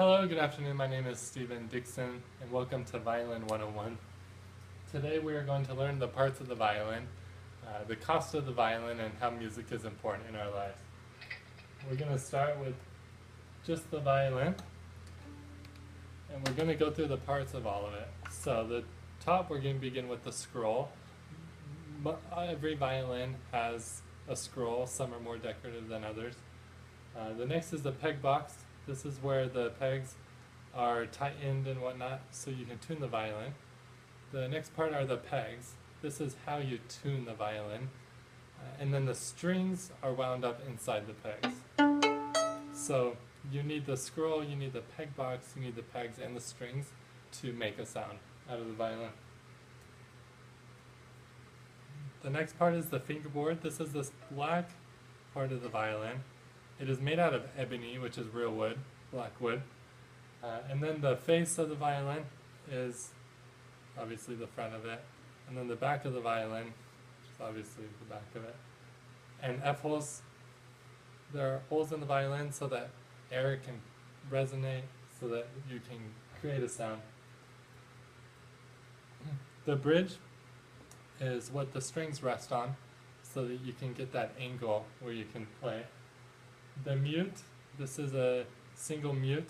Hello, good afternoon. My name is Stephen Dixon, and welcome to Violin 101. Today we are going to learn the parts of the violin, the cost of the violin, and how music is important in our lives. We're going to start with just the violin, and we're going to go through the parts of all of it. So the top, we're going to begin with the scroll. Every violin has a scroll. Some are more decorative than others. The next is the peg box. This is where the pegs are tightened and whatnot, so you can tune the violin. The next part are the pegs. This is how you tune the violin. And then the strings are wound up inside the pegs. So you need the scroll, you need the peg box, you need the pegs and the strings to make a sound out of the violin. The next part is the fingerboard. This is this black part of the violin. It is made out of ebony, which is real wood, black wood. And then the face of the violin is obviously the front of it. And then the back of the violin is obviously the back of it. And F-holes, there are holes in the violin so that air can resonate, so that you can create a sound. The bridge is what the strings rest on, so that you can get that angle where you can play. The mute, this is a single mute.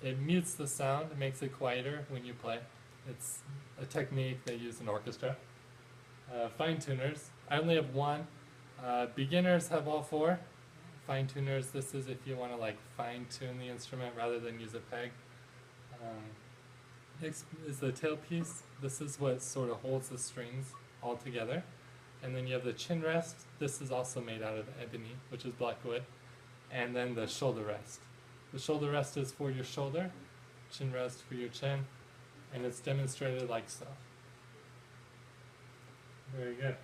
It mutes the sound, it makes it quieter when you play. It's a technique they use in orchestra. Fine tuners, I only have one. Beginners have all four. Fine tuners, this is if you want to fine tune the instrument rather than use a peg. Next is the tailpiece. This is what sort of holds the strings all together. And then you have the chin rest. This is also made out of ebony, which is black wood. And then the shoulder rest. The shoulder rest is for your shoulder, chin rest for your chin, and it's demonstrated like so. Very good.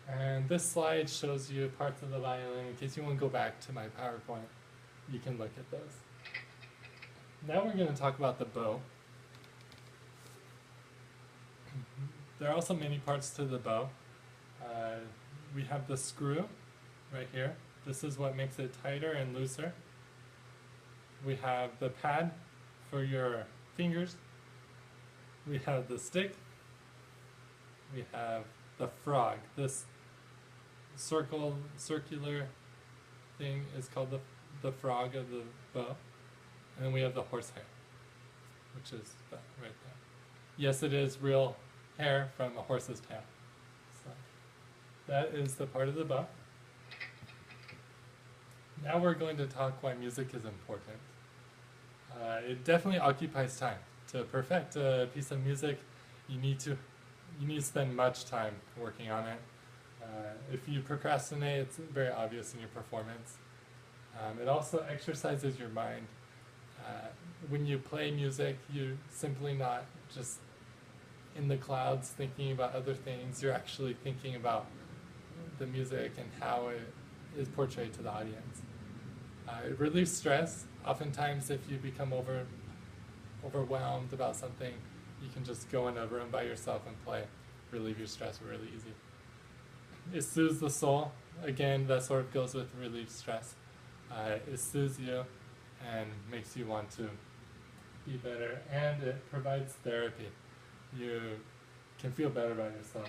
And this slide shows you parts of the violin. In case you want to go back to my PowerPoint, you can look at those. Now we're going to talk about the bow. There are also many parts to the bow. We have the screw right here. This is what makes it tighter and looser. We have the pad for your fingers. We have the stick. We have the frog. This circular thing is called the frog of the bow. And then we have the horsehair, which is that right there. Yes, it is real hair from a horse's tail. So that is the part of the bow. Now we're going to talk why music is important. It definitely occupies time. To perfect a piece of music, you need to spend much time working on it. If you procrastinate, it's very obvious in your performance. It also exercises your mind. When you play music, you're simply not just in the clouds thinking about other things. You're actually thinking about the music and how it is portrayed to the audience. It relieves stress. Oftentimes if you become overwhelmed about something, you can just go in a room by yourself and play. Relieve your stress really easy. It soothes the soul. Again, that sort of goes with relieve stress. It soothes you and makes you want to be better, and it provides therapy. You can feel better about yourself.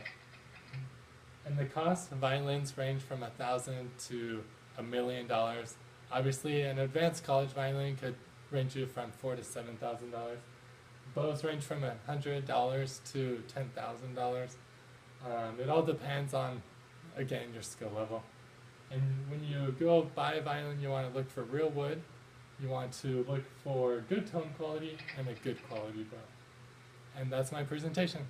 And the cost, violins range from $1,000 to $1 million. Obviously, an advanced college violin could range you from $4,000 to $7,000. Bows range from $100 to $10,000. It all depends on, again, your skill level. And when you go buy a violin, you want to look for real wood. You want to look for good tone quality and a good quality bow. And that's my presentation.